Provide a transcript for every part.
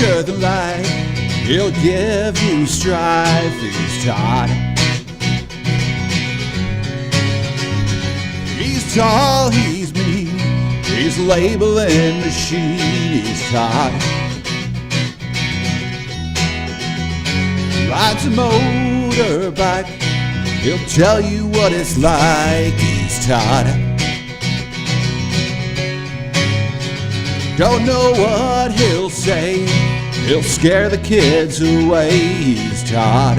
larger than life. He'll give you strife. He's Todd. He's tall, he's mean, he's a labeling machine. He's Todd. Rides a motorbike, he'll tell you what it's like. He's Todd. Don't know what he'll say, he'll scare the kids away. He's Todd.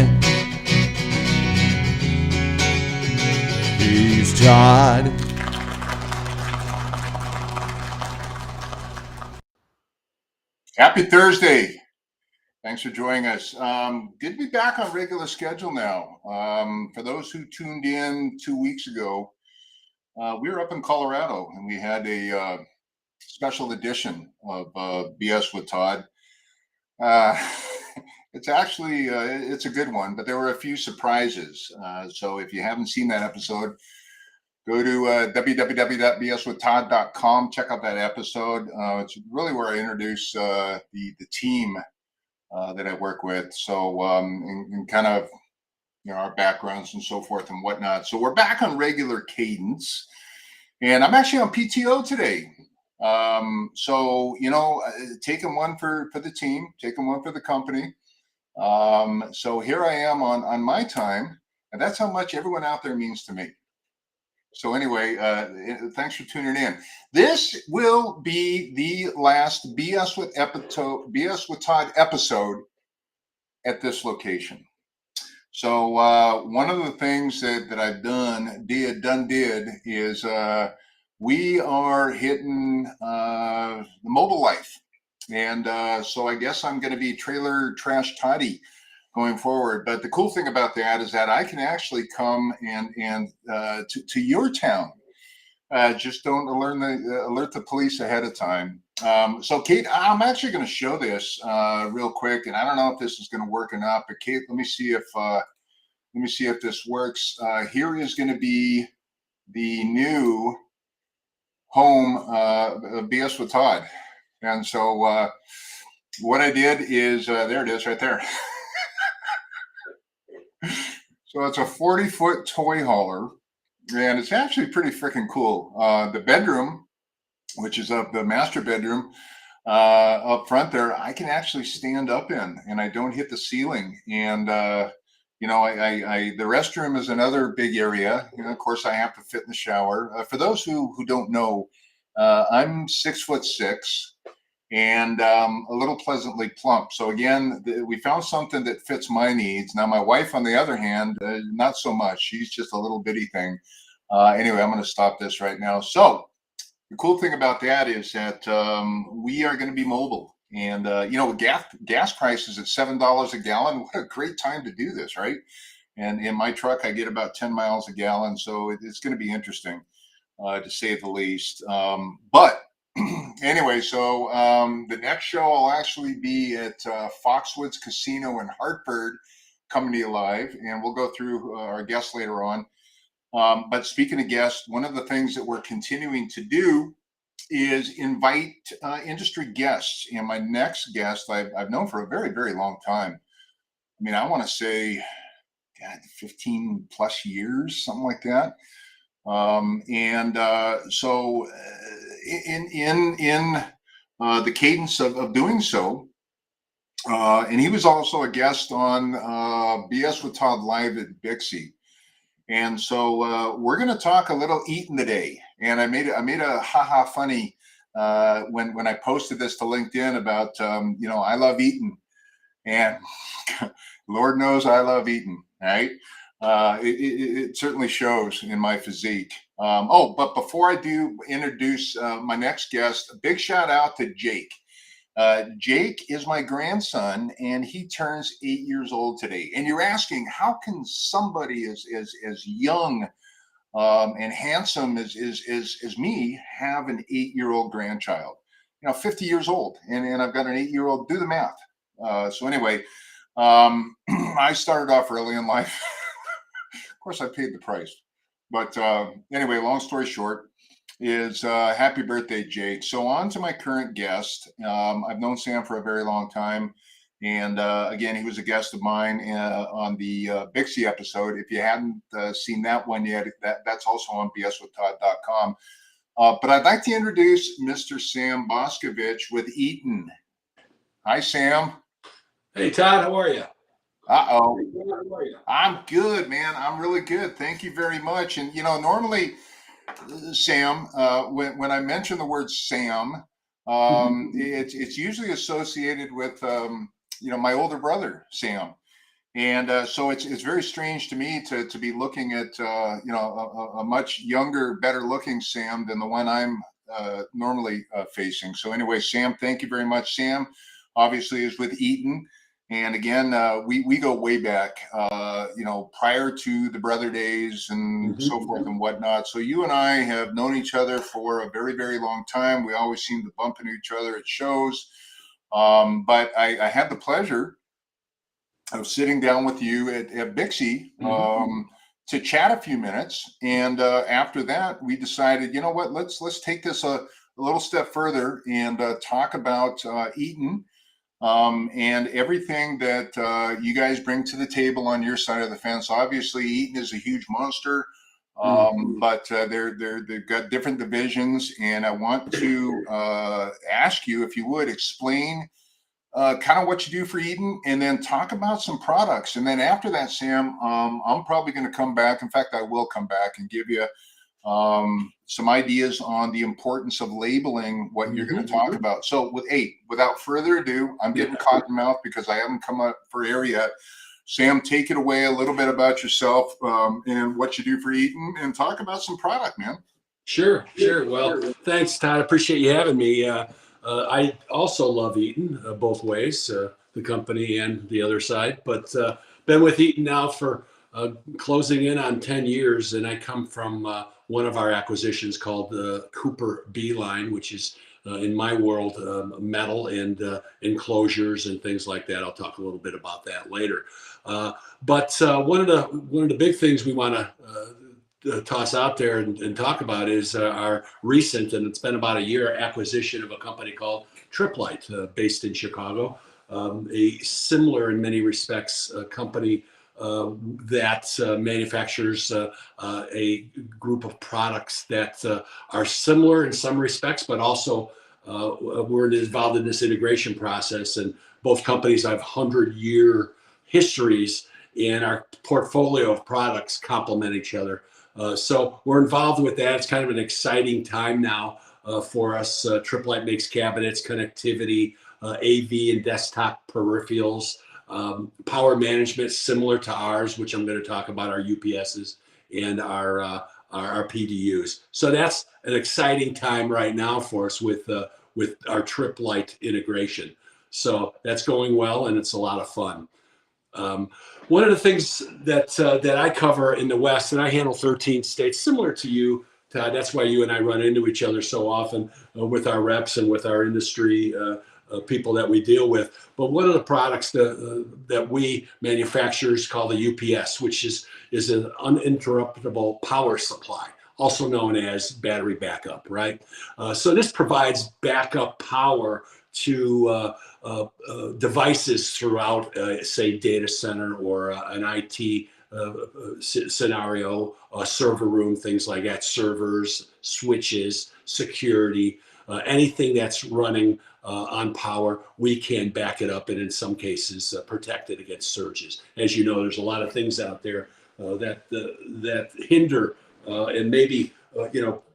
He's Todd. Happy Thursday. Thanks for joining us. Good to be back on regular schedule now. For those who tuned in 2 weeks ago, we were up in Colorado and we had a special edition of BS with Todd. It's actually, it's a good one, but there were a few surprises. So if you haven't seen that episode, go to www.bswithtodd.com. Check out that episode. It's really where I introduce the team that I work with. So and kind of, our backgrounds and so forth and whatnot. So we're back on regular cadence, and I'm actually on PTO today. So taking one for the team, taking one for the company. So here I am on my time, and that's how much everyone out there means to me. So anyway, thanks for tuning in. This will be the last BS with Todd episode at this location. So one of the things that I've done is we are hitting the mobile life, and so I guess I'm going to be trailer trash Toddy going forward. But the cool thing about that is that I can actually come and to your town. Just don't alert the police ahead of time. So Kate, I'm actually going to show this real quick, and I don't know if this is going to work or not. But Kate, let me see if this works. Here is going to be the new home BS with Todd, and so what I did is there it is right there. So it's a 40-foot toy hauler, and it's actually pretty freaking cool. The bedroom, which is up the master bedroom up front there, I can actually stand up in, and I don't hit the ceiling. And the restroom is another big area. Of course, I have to fit in the shower. For those who don't know, I'm 6'6". And a little pleasantly plump. So again, we found something that fits my needs. Now, my wife, on the other hand, not so much. She's just a little bitty thing. Anyway, I'm going to stop this right now. So the cool thing about that is that we are going to be mobile. And, with gas prices at $7 a gallon, what a great time to do this, right? And in my truck, I get about 10 miles a gallon. So it's going to be interesting, to say the least. But anyway, so the next show I'll actually be at Foxwoods Casino in Hartford, coming to you live, and we'll go through our guests later on. But speaking of guests, one of the things that we're continuing to do is invite industry guests. And my next guest I've known for a very, very long time. I mean, I want to say, 15 plus years, something like that. So in the cadence of doing so, and he was also a guest on BS with Todd Live at Bixie. And so we're going to talk a little Eaton today. And I made a haha funny when I posted this to LinkedIn about I love Eaton, and Lord knows I love Eaton, right? It certainly shows in my physique. But before I do introduce my next guest, a big shout out to Jake. Jake is my grandson, and he turns 8 years old today. And you're asking, how can somebody as young and handsome as me have an 8-year-old grandchild? 50 years old, and I've got an 8-year-old. Do the math. So anyway, I started off early in life. Of course, I paid the price. But anyway, long story short, is happy birthday, Jake. So on to my current guest. I've known Sam for a very long time. And again, he was a guest of mine on the Bixie episode. If you hadn't seen that one yet, that's also on bswithtodd.com. But I'd like to introduce Mr. Sam Boskovich with Eaton. Hi, Sam. Hey, Todd, how are you? Uh-oh. I'm good, man. I'm really good. Thank you very much. And, normally, Sam, when I mention the word Sam, it's usually associated with, my older brother, Sam. And so it's very strange to me to be looking at, a much younger, better looking Sam than the one I'm normally facing. So anyway, Sam, thank you very much. Sam obviously is with Eaton. And again, we go way back, prior to the brother days and so forth and whatnot. So you and I have known each other for a very, very long time. We always seem to bump into each other at shows. But I had the pleasure of sitting down with you at Bixie to chat a few minutes. And after that, we decided, you know what, let's take this a little step further and talk about Eaton. And everything that you guys bring to the table on your side of the fence. Obviously, Eaton is a huge monster, but they've got different divisions. And I want to ask you, if you would, explain kind of what you do for Eaton, and then talk about some products. And then after that, Sam, I'm probably going to come back. In fact, I will come back and give you some ideas on the importance of labeling what you're going to talk about. So without further ado, I'm getting caught in the mouth because I haven't come up for air yet. Sam, take it away, a little bit about yourself and what you do for Eaton, and talk about some product, man. Sure. Well, thanks, Todd. Appreciate you having me. I also love Eaton both ways, the company and the other side, but been with Eaton now for closing in on 10 years. And I come from one of our acquisitions called the Cooper B line, which is in my world, metal and enclosures and things like that. I'll talk a little bit about that later. But one of the big things we want to toss out there and talk about is our recent, and it's been about a year, acquisition of a company called Tripp Lite, based in Chicago. A similar in many respects company that manufactures a group of products that are similar in some respects, but also we're involved in this integration process. And both companies have 100-year histories, and our portfolio of products complement each other. So we're involved with that. It's kind of an exciting time now for us. Tripp Lite makes cabinets, connectivity, AV and desktop peripherals, power management similar to ours, which I'm going to talk about, our UPSs and our PDUs. So that's an exciting time right now for us with our Tripp Lite integration. So that's going well, and it's a lot of fun. One of the things that I cover in the West, and I handle 13 states, similar to you, Todd. That's why you and I run into each other so often with our reps and with our industry people that we deal with. But one of the products that we manufacture is called the UPS, which is an uninterruptible power supply, also known as battery backup, right? So this provides backup power to devices throughout, say, data center or an IT scenario, a server room, things like that, servers, switches, security, anything that's running on power, we can back it up and in some cases protect it against surges. As you know, there's a lot of things out there that hinder and maybe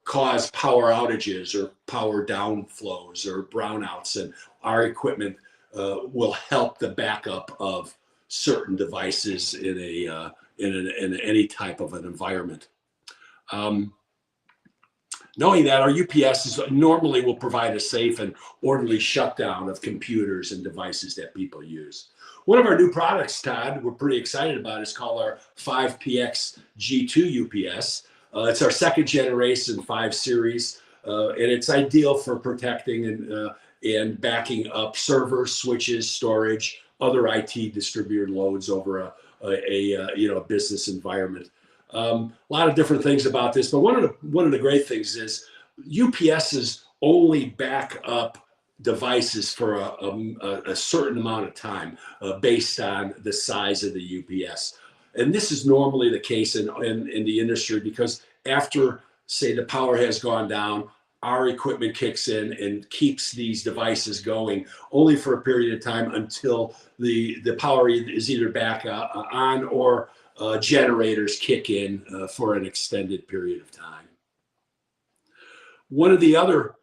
cause power outages or power downflows or brownouts, and our equipment will help the backup of certain devices in any type of an environment. Knowing that, our UPS normally will provide a safe and orderly shutdown of computers and devices that people use. One of our new products, Todd, we're pretty excited about is called our 5PX G2 UPS. It's our second generation 5 series, and it's ideal for protecting and backing up servers, switches, storage, other IT distributed loads over a business environment. A lot of different things about this, but one of the great things is UPSs only back up devices for a certain amount of time based on the size of the UPS. And this is normally the case in the industry, because after, say, the power has gone down, our equipment kicks in and keeps these devices going only for a period of time until the power is either back on, or generators kick in for an extended period of time. One of the other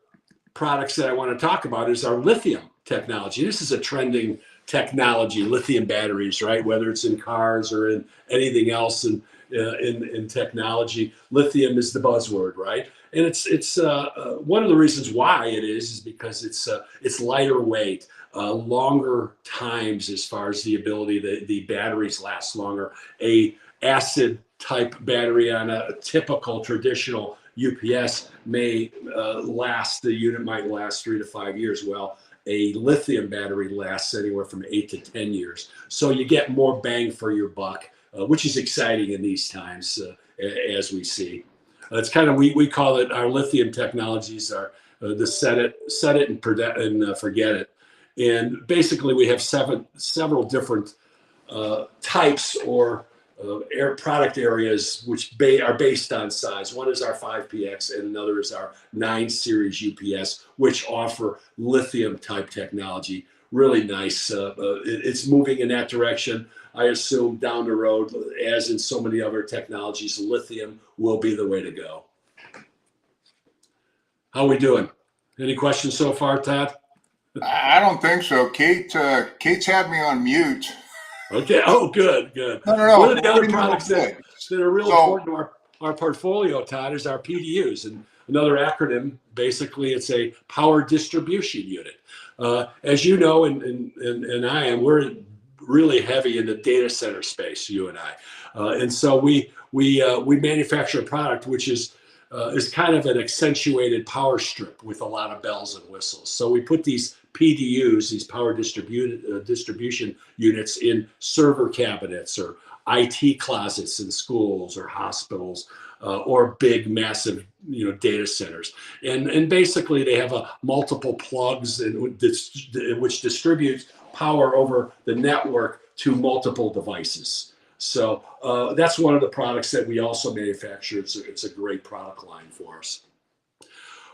products that I want to talk about is our lithium technology. This is a trending technology, lithium batteries, right? Whether it's in cars or in anything else in technology, lithium is the buzzword, right? And it's one of the reasons why it is because it's lighter weight, longer times as far as the ability. The batteries last longer. A acid type battery on a typical traditional UPS may the unit might last 3 to 5 years. Well, a lithium battery lasts anywhere from 8 to 10 years. So you get more bang for your buck, which is exciting in these times, as we see. It's kind of, we call it, our lithium technologies are the set it and forget it. And basically we have several different types or product areas which are based on size. One is our 5PX and another is our 9 series UPS, which offer lithium type technology. Really nice. It's moving in that direction. I assume down the road, as in so many other technologies, lithium will be the way to go. How are we doing? Any questions so far, Todd? I don't think so. Kate's had me on mute. Okay. Oh, good. No. One of the other products that are real important to our portfolio, Todd, is our PDUs. And another acronym, basically, it's a power distribution unit. As you know, and I am, we're really heavy in the data center space, you and I. And so we manufacture a product which is kind of an accentuated power strip with a lot of bells and whistles. So we put these PDUs, these power distribution units, in server cabinets or IT closets in schools or hospitals or big, massive, data centers. And basically they have multiple plugs which distributes power over the network to multiple devices. So that's one of the products that we also manufacture. It's a great product line for us.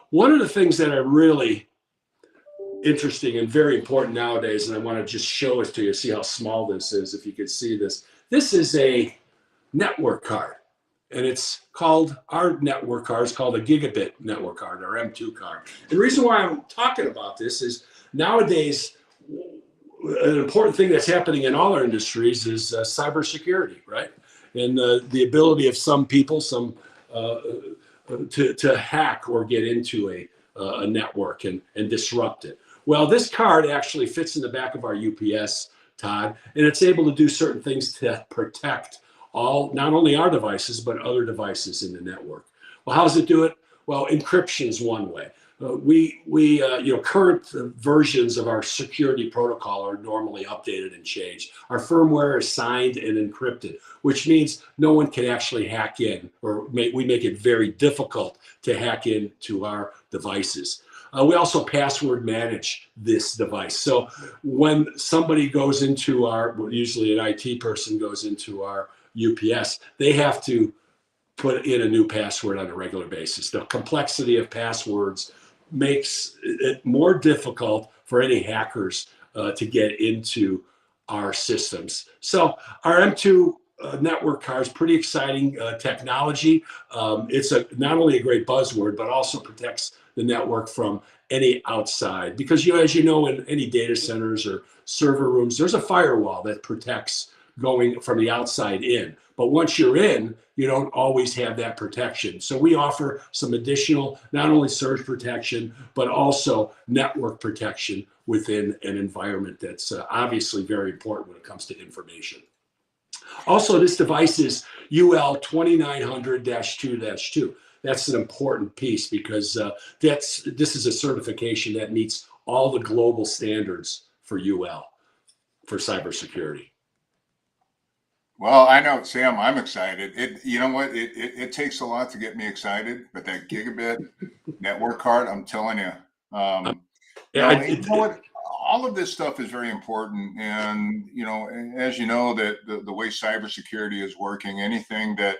One of the things that are really interesting and very important nowadays, and I want to just show it to you, see how small this is, if you can see this. This is a network card, and it's called, our network card is called a gigabit network card, or M2 card. And the reason why I'm talking about this is nowadays, an important thing that's happening in all our industries is cybersecurity, right? And the ability of some people, to hack or get into a network and disrupt it. Well, this card actually fits in the back of our UPS, Todd, and it's able to do certain things to protect not only our devices, but other devices in the network. Well, how does it do it? Well, encryption is one way. Current versions of our security protocol are normally updated and changed. Our firmware is signed and encrypted, which means no one can actually hack in, or we make it very difficult to hack into our devices. We also password manage this device. So when somebody goes into usually an IT person goes into our UPS, they have to put in a new password on a regular basis. The complexity of passwords makes it more difficult for any hackers to get into our systems. So our M2 network card is pretty exciting technology. It's not only a great buzzword, but also protects the network from any outside. Because as you know, in any data centers or server rooms, there's a firewall that protects going from the outside in. But once you're in, you don't always have that protection. So we offer some additional, not only surge protection, but also network protection within an environment that's obviously very important when it comes to information. Also, this device is UL 2900-2-2. That's an important piece because this is a certification that meets all the global standards for UL, for cybersecurity. Well, I know, Sam, I'm excited. You know what? It takes a lot to get me excited, but that gigabit network card, I'm telling you, Uh, um, yeah, I, you know what? All of this stuff is very important. And, as you know, that the way cybersecurity is working, anything that,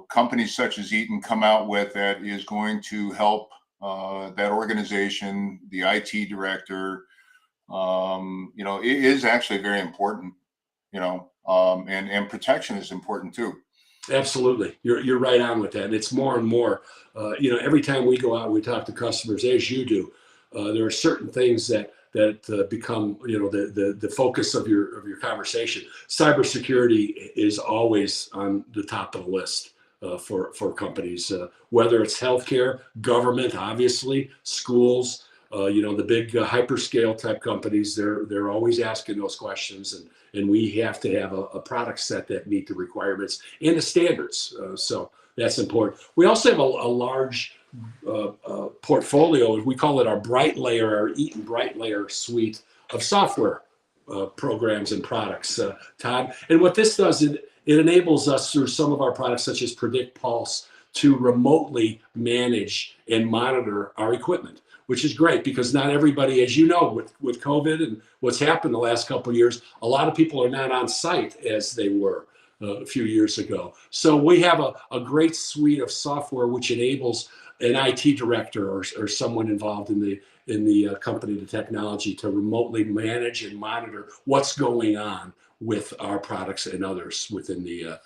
companies such as Eaton come out with that is going to help that organization, the IT director, it is actually very important, and protection is important too. Absolutely. You're right on with that. And it's more and more, every time we go out and we talk to customers, as you do, there are certain things that become, the focus of your conversation. Cybersecurity is always on the top of the list for companies, whether it's healthcare, government, obviously, schools, the big hyperscale type companies. They're always asking those questions, and we have to have a product set that meet the requirements and the standards. So that's important. We also have a large portfolio. We call it our Bright Layer, our Eaton Bright Layer suite of software programs and products, Todd. And what this does, it enables us through some of our products, such as Predict Pulse, to remotely manage and monitor our equipment, which is great because not everybody, as you know, with COVID and what's happened the last couple of years, a lot of people are not on site as they were a few years ago. So we have a great suite of software which enables an IT director or someone involved in the company, the technology, to remotely manage and monitor what's going on with our products and others within the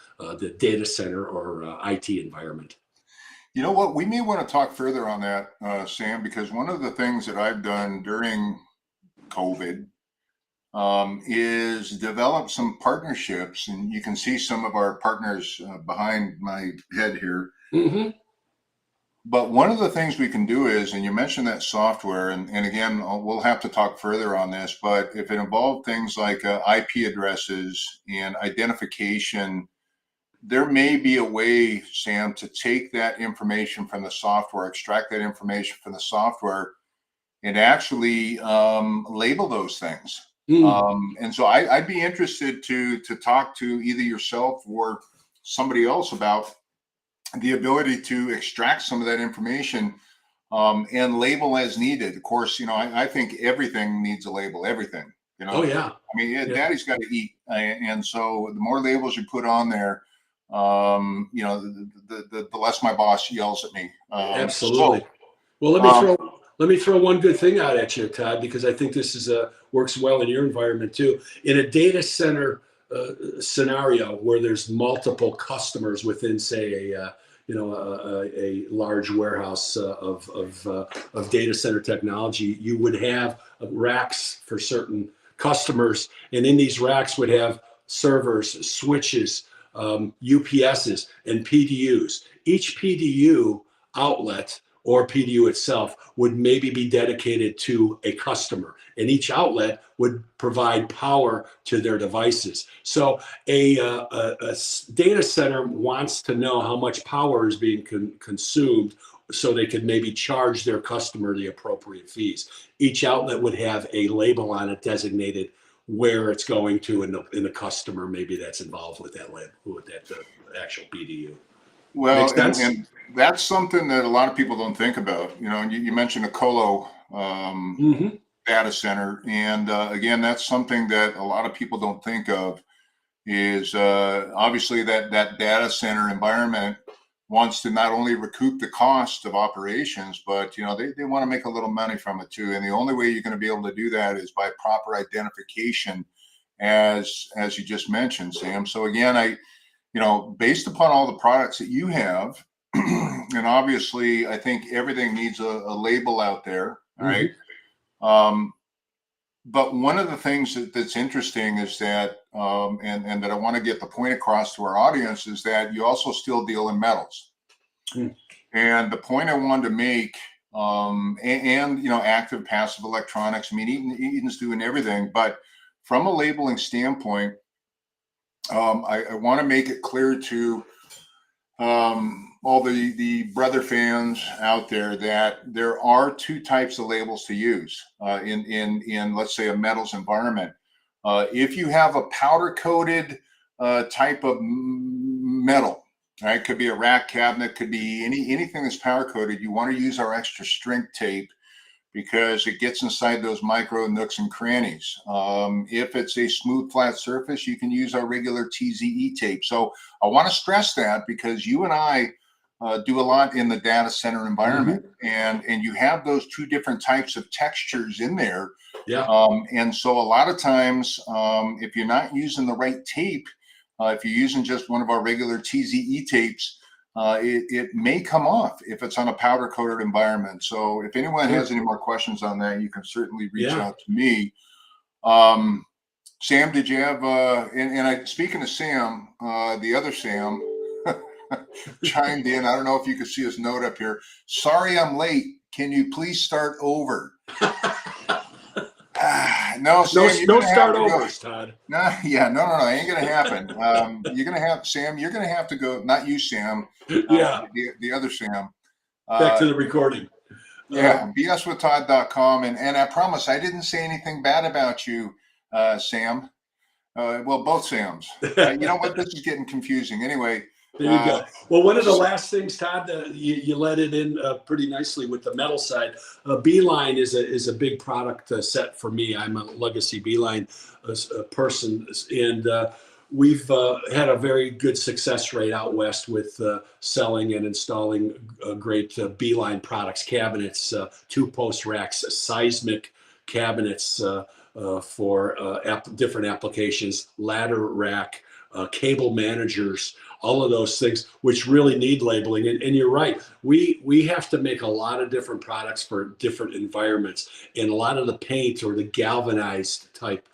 data center or IT environment. You know what? We may want to talk further on that, Sam, because one of the things that I've done during COVID is develop some partnerships, and you can see some of our partners behind my head here. Mm-hmm. But one of the things we can do is, and you mentioned that software, and again, we'll have to talk further on this, but if it involved things like IP addresses and identification, there may be a way, Sam, to take that information from the software, extract that information from the software, and actually label those things. And so I'd be interested to talk to either yourself or somebody else about the ability to extract some of that information and label as needed. Of course, I think everything needs a label, everything. Oh, yeah. I mean, Yeah. Daddy's got to eat. And so the more labels you put on there, the less my boss yells at me. Absolutely. So, Well, um, let me throw one good thing out at you, Todd, because I think this is works well in your environment too. In a data center scenario where there's multiple customers within, say, a large warehouse of data center technology, you would have racks for certain customers, and in these racks would have servers, switches, UPSs, and PDUs. Each PDU outlet or PDU itself would maybe be dedicated to a customer, and each outlet would provide power to their devices. So a data center wants to know how much power is being consumed so they could maybe charge their customer the appropriate fees. Each outlet would have a label on it designated where it's going to in the customer maybe that's involved with that label, with that actual PDU. well, Makes sense? and that's something that a lot of people don't think about. You mentioned a colo Mm-hmm. data center, and again, that's something that a lot of people don't think of. Is obviously that data center environment wants to not only recoup the cost of operations, but they want to make a little money from it too. And the only way you're going to be able to do that is by proper identification, as you just mentioned, Sam. So again, based upon all the products that you have, and obviously I think everything needs a label out there. All right. But one of the things that's interesting is that, and that I want to get the point across to our audience, is that you also still deal in metals. And the point I wanted to make, and active, passive electronics. I mean, Eaton's doing everything, but from a labeling standpoint, I want to make it clear to all the brother fans out there that there are two types of labels to use in let's say a metals environment. If you have a powder coated type of metal. Right, could be a rack cabinet, could be anything that's powder coated. You want to use our extra strength tape because it gets inside those micro nooks and crannies. If it's a smooth, flat surface, you can use our regular TZE tape. So I want to stress that because you and I do a lot in the data center environment, and you have those two different types of textures in there. Yeah. And so a lot of times, if you're not using the right tape, if you're using just one of our regular TZE tapes, it may come off if it's on a powder coated environment. So if anyone has any more questions on that, you can certainly reach out to me. Sam, did you have, speaking of Sam, the other Sam chimed in. I don't know if you could see his note up here. Sorry, I'm late. Can you please start over? No, Sam, no start overs, Todd. No, ain't gonna happen. You're gonna have Sam. You're gonna have to go. Not you, Sam. The other Sam. Back to the recording. BSwithTodd.com, and I promise I didn't say anything bad about you, Sam. Well, both Sams. You know what? This is getting confusing. Anyway. There you go. Well, one of the last things, Todd, you let it in pretty nicely with the metal side. Beeline is a big product set for me. I'm a legacy Beeline person, and we've had a very good success rate out west with selling and installing great Beeline products, cabinets, two-post racks, seismic cabinets for different applications, ladder rack, cable managers, all of those things, which really need labeling. And you're right, we have to make a lot of different products for different environments. And a lot of the paint or the galvanized type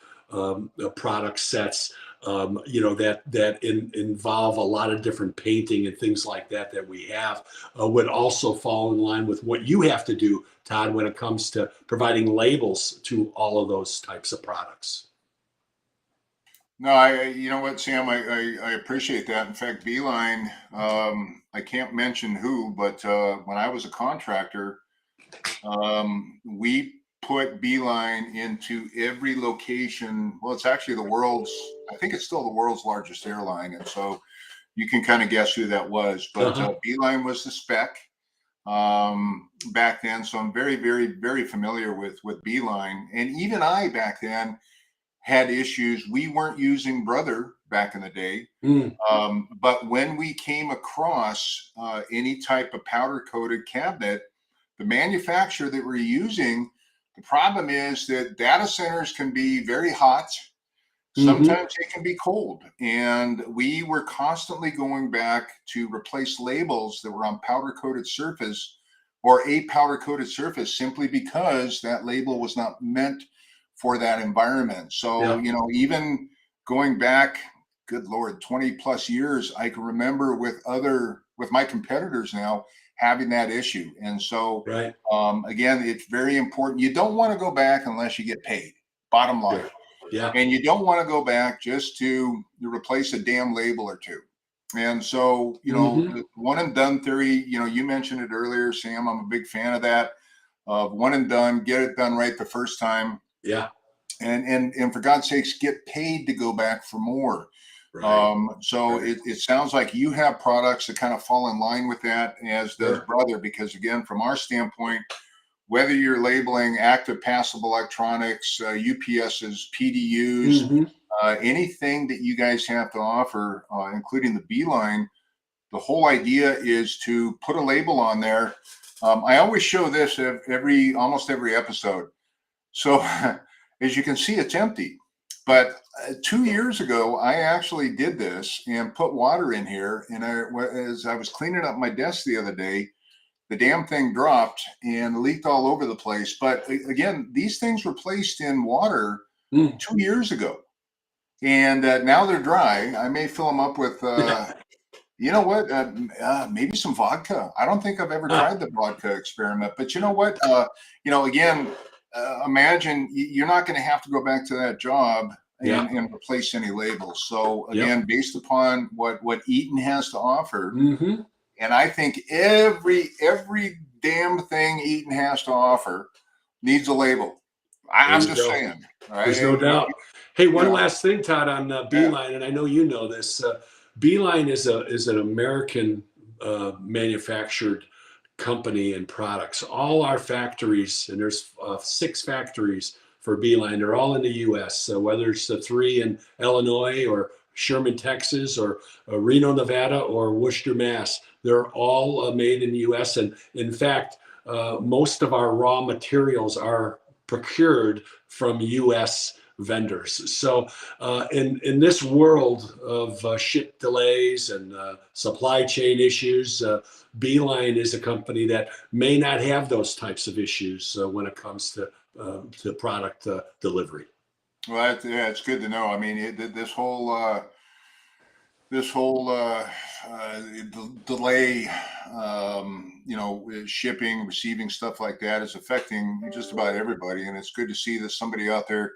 product sets, that involve a lot of different painting and things like that we have, would also fall in line with what you have to do, Todd, when it comes to providing labels to all of those types of products. No, you know what, Sam, I appreciate that. In fact, Beeline, I can't mention who, but when I was a contractor, we put Beeline into every location. Well, it's actually I think it's still the world's largest airline. And so you can kind of guess who that was, but Beeline was the spec back then. So I'm very, very, very familiar with Beeline. And even I back then had issues. We weren't using Brother back in the day. But when we came across any type of powder coated cabinet, the manufacturer that we're using, the problem is that data centers can be very hot. Sometimes they can be cold. And we were constantly going back to replace labels that were on powder coated surface or a powder coated surface simply because that label was not meant for that environment. So, even going back, good Lord, 20 plus years, I can remember with my competitors now having that issue. And so, again, it's very important. You don't want to go back unless you get paid, bottom line. Yeah. And you don't want to go back just to replace a damn label or two. And so, the one and done theory, you mentioned it earlier, Sam, I'm a big fan of that, of one and done, get it done right the first time. Yeah. And for God's sakes, get paid to go back for more. It sounds like you have products that kind of fall in line with that, as does Brother, because again, from our standpoint, whether you're labeling active passive electronics, UPSs, PDUs, anything that you guys have to offer, including the Beeline, the whole idea is to put a label on there. I always show this almost every episode. So as you can see, it's empty. But 2 years ago, I actually did this and put water in here. And as I was cleaning up my desk the other day, the damn thing dropped and leaked all over the place. But again, these things were placed in water 2 years ago. And now they're dry. I may fill them up with, you know what, maybe some vodka. I don't think I've ever tried the vodka experiment. But you know what, again, imagine you're not going to have to go back to that job and replace any labels. So again, based upon what Eaton has to offer, and I think every damn thing Eaton has to offer needs a label. There I'm you just go. saying. Right? There's no doubt. Hey, You one know, last thing, Todd, on yeah. Beeline, and I know you know this. Beeline is an American manufactured company and products. All our factories, and there's 6 factories for Beeline. They're all in the U.S. So whether it's the 3 in Illinois or Sherman, Texas, or Reno, Nevada, or Worcester, Mass, they're all made in the U.S. And in fact, most of our raw materials are procured from U.S. vendors. So in this world of ship delays and supply chain issues, Beeline is a company that may not have those types of issues when it comes to product delivery. Well, yeah, it's good to know. I mean, this whole delay, shipping, receiving stuff like that is affecting just about everybody, and it's good to see that somebody out there,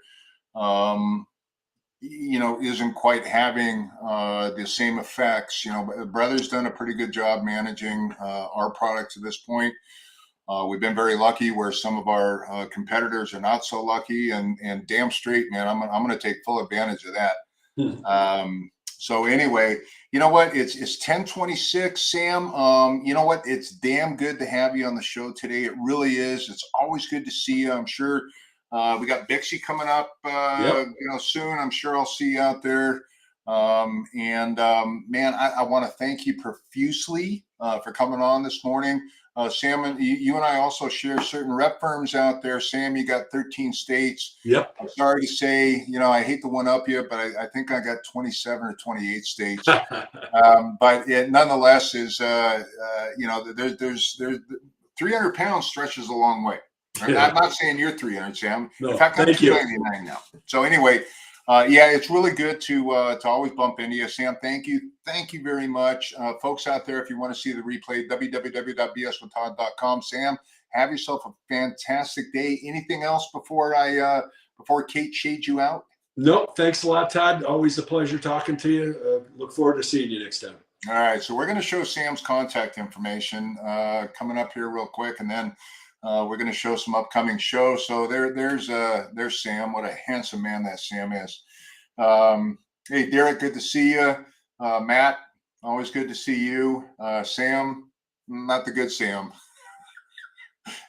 isn't quite having the same effects. Brother's done a pretty good job managing our product to this point. We've been very lucky where some of our competitors are not so lucky, and damn straight, man, I'm going to take full advantage of that. So anyway, you know what? It's 10:26, Sam. You know what? It's damn good to have you on the show today. It really is. It's always good to see you. I'm sure we got Bixie coming up, soon. I'm sure I'll see you out there. Man, I want to thank you profusely for coming on this morning. Sam, and you and I also share certain rep firms out there. Sam, you got 13 states. Yep. I'm sorry to say, I hate to one up you, but I think I got 27 or 28 states. But it nonetheless is, there's 300 pounds stretches a long way. Right? Yeah. I'm not saying you're 300, Sam. No, in fact, I'm thank you. 299 now. So anyway, it's really good to always bump into you, Sam. Thank you very much, folks out there. If you want to see the replay, www.bswithtodd.com. Sam, have yourself a fantastic day. Anything else before Kate shades you out? No, thanks a lot, Todd. Always a pleasure talking to you. Look forward to seeing you next time. All right, so we're going to show Sam's contact information coming up here real quick, and then we're going to show some upcoming shows. So there's Sam. What a handsome man that Sam is. Hey, Derek, good to see you. Matt, always good to see you. Sam, not the good Sam.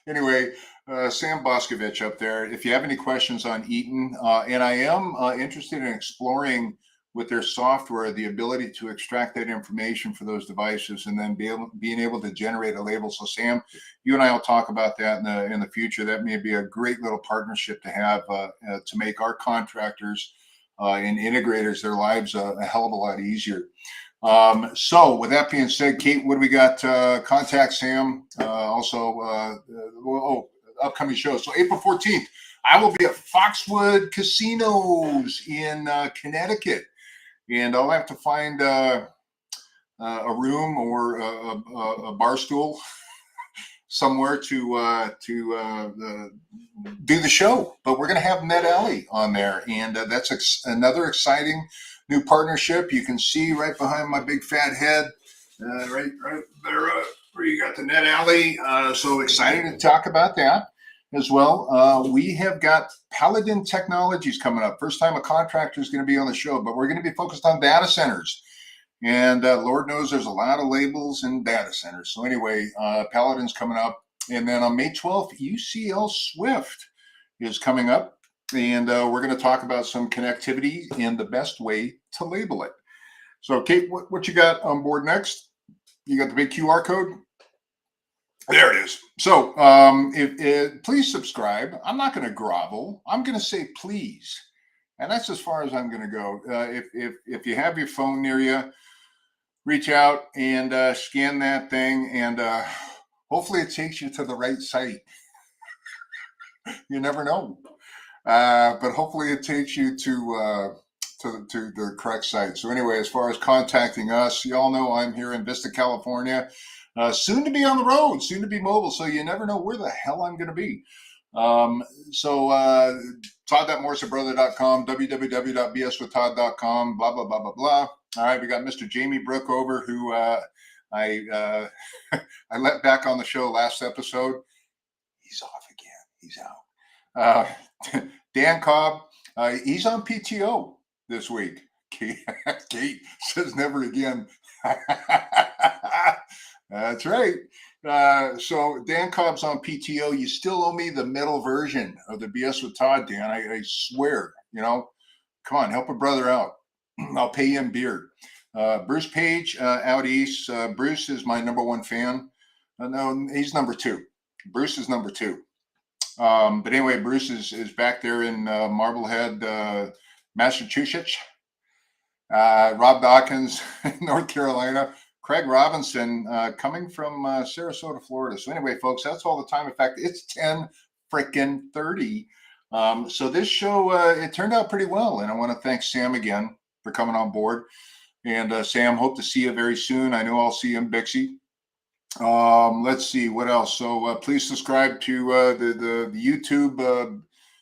Anyway, Sam Boskovich up there. If you have any questions on Eaton, and I am interested in exploring with their software the ability to extract that information for those devices and then being able to generate a label. So Sam, you and I will talk about that in the future. That may be a great little partnership to have to make our contractors and integrators their lives a hell of a lot easier. So with that being said, Kate, what do we got? Contact Sam. Upcoming shows. So April 14th, I will be at Foxwood Casinos in Connecticut. And I'll have to find a room or a bar stool somewhere to do the show. But we're going to have Ned Alley on there, and that's another exciting new partnership. You can see right behind my big fat head, right there, where you got the Ned Alley. So excited to talk about that as well. We have got Paladin Technologies coming up. First time a contractor is going to be on the show, but we're going to be focused on data centers. And Lord knows there's a lot of labels in data centers. So anyway, Paladin's coming up. And then on May 12th, UCL Swift is coming up. And we're going to talk about some connectivity and the best way to label it. So Kate, what you got on board next? You got the big QR code? There it is. So please subscribe. I'm not going to grovel. I'm going to say please. And that's as far as I'm going to go. If you have your phone near you, reach out and scan that thing. And hopefully it takes you to the right site. You never know. But hopefully it takes you to the correct site. So anyway, as far as contacting us, you all know I'm here in Vista, California. Soon to be on the road, soon to be mobile, so you never know where the hell I'm going to be. Todd.morsebrother.com, www.bswithtodd.com, blah, blah, blah, blah, blah. All right, we got Mr. Jamie Brook over, who I let back on the show last episode. He's off again. He's out. Uh, Dan Cobb, he's on PTO this week. Kate says never again. That's right. So Dan Cobb's on PTO. You still owe me the metal version of the BS with Todd, Dan. I swear, come on, help a brother out. I'll pay you in beer. Bruce Page out east. Bruce is my #1 fan. No, he's #2. Bruce is #2. But anyway, Bruce is back there in Marblehead, Massachusetts. Rob Dawkins, North Carolina. Craig Robinson coming from Sarasota, Florida. So anyway, folks, that's all the time. In fact, it's 10:30. So this show, it turned out pretty well. And I want to thank Sam again for coming on board. And Sam, hope to see you very soon. I know I'll see you in Bixie. Let's see what else. So please subscribe to the YouTube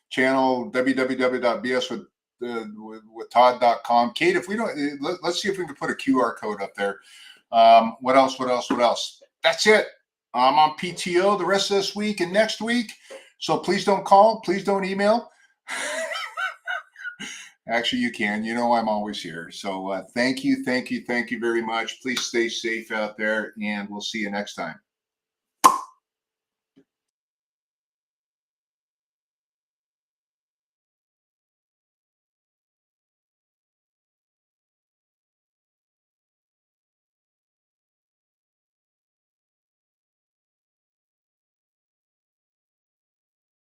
channel, www.bswithtodd.com. Kate, if we don't, let's see if we can put a QR code up there. What else? That's it. I'm on PTO the rest of this week and next week. So please don't call. Please don't email. Actually, you can. I'm always here. So thank you very much. Please stay safe out there, and we'll see you next time.